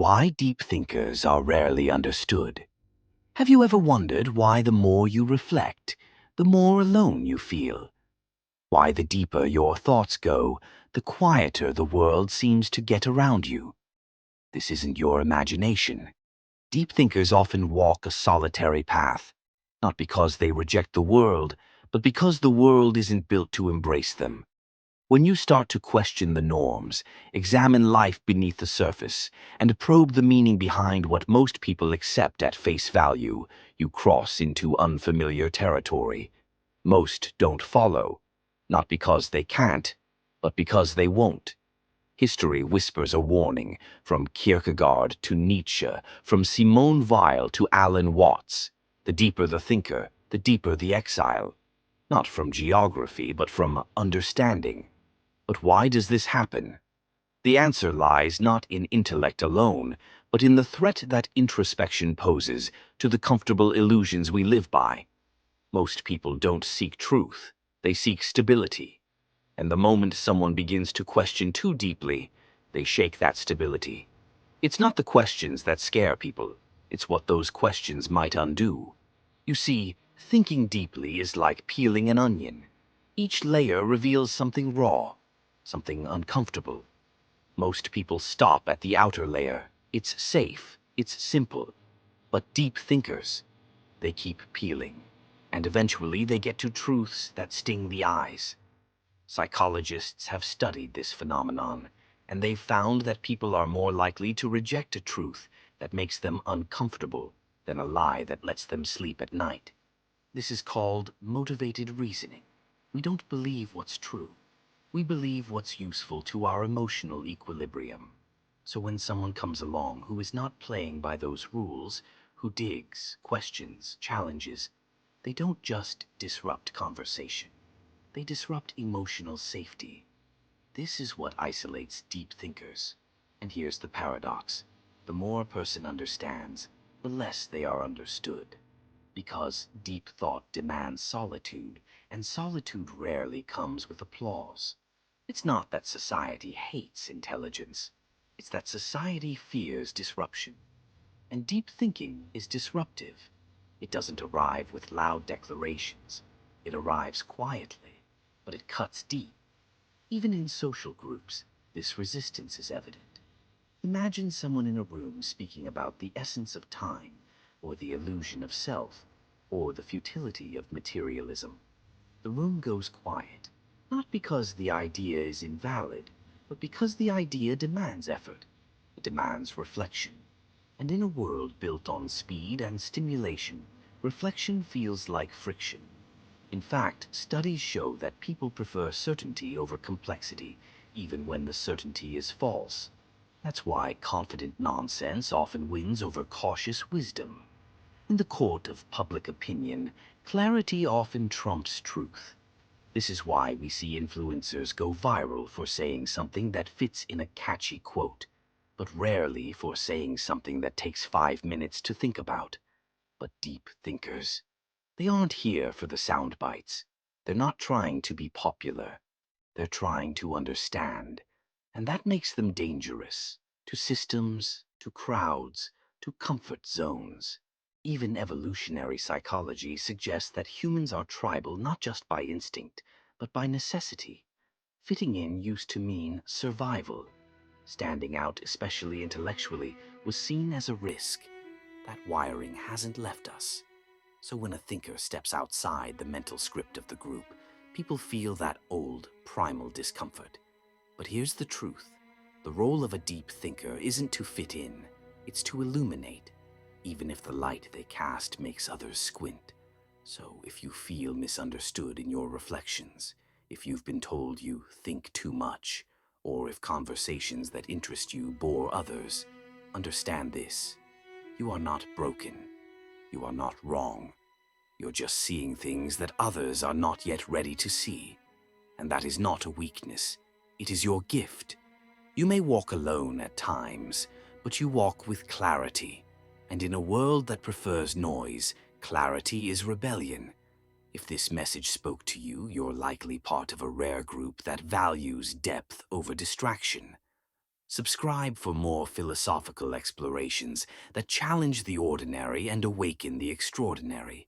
Why deep thinkers are rarely understood. Have you ever wondered why the more you reflect, the more alone you feel? Why the deeper your thoughts go, the quieter the world seems to get around you? This isn't your imagination. Deep thinkers often walk a solitary path, not because they reject the world, but because the world isn't built to embrace them. When you start to question the norms, examine life beneath the surface, and probe the meaning behind what most people accept at face value, you cross into unfamiliar territory. Most don't follow, not because they can't, but because they won't. History whispers a warning, from Kierkegaard to Nietzsche, from Simone Weil to Alan Watts. The deeper the thinker, the deeper the exile. Not from geography, but from understanding. But why does this happen? The answer lies not in intellect alone, but in the threat that introspection poses to the comfortable illusions we live by. Most people don't seek truth, they seek stability. And the moment someone begins to question too deeply, they shake that stability. It's not the questions that scare people, it's what those questions might undo. You see, thinking deeply is like peeling an onion. Each layer reveals something raw, something uncomfortable. Most people stop at the outer layer. It's safe, it's simple. But deep thinkers, they keep peeling. And eventually they get to truths that sting the eyes. Psychologists have studied this phenomenon, and they've found that people are more likely to reject a truth that makes them uncomfortable than a lie that lets them sleep at night. This is called motivated reasoning. We don't believe what's true. We believe what's useful to our emotional equilibrium. So when someone comes along who is not playing by those rules, who digs, questions, challenges, they don't just disrupt conversation. They disrupt emotional safety. This is what isolates deep thinkers. And here's the paradox. The more a person understands, the less they are understood. Because deep thought demands solitude, and solitude rarely comes with applause. It's not that society hates intelligence. It's that society fears disruption. And deep thinking is disruptive. It doesn't arrive with loud declarations. It arrives quietly, but it cuts deep. Even in social groups, this resistance is evident. Imagine someone in a room speaking about the essence of time, or the illusion of self, or the futility of materialism. The room goes quiet, not because the idea is invalid, but because the idea demands effort. It demands reflection. And in a world built on speed and stimulation, reflection feels like friction. In fact, studies show that people prefer certainty over complexity, even when the certainty is false. That's why confident nonsense often wins over cautious wisdom. In the court of public opinion, clarity often trumps truth. This is why we see influencers go viral for saying something that fits in a catchy quote, but rarely for saying something that takes 5 minutes to think about. But deep thinkers, they aren't here for the sound bites. They're not trying to be popular. They're trying to understand. And that makes them dangerous to systems, to crowds, to comfort zones. Even evolutionary psychology suggests that humans are tribal not just by instinct, but by necessity. Fitting in used to mean survival. Standing out, especially intellectually, was seen as a risk. That wiring hasn't left us. So when a thinker steps outside the mental script of the group, people feel that old, primal discomfort. But here's the truth. The role of a deep thinker isn't to fit in, it's to illuminate, even if the light they cast makes others squint. So if you feel misunderstood in your reflections, if you've been told you think too much, or if conversations that interest you bore others, understand this. You are not broken. You are not wrong. You're just seeing things that others are not yet ready to see. And that is not a weakness. It is your gift. You may walk alone at times, but you walk with clarity. And in a world that prefers noise, clarity is rebellion. If this message spoke to you, you're likely part of a rare group that values depth over distraction. Subscribe for more philosophical explorations that challenge the ordinary and awaken the extraordinary.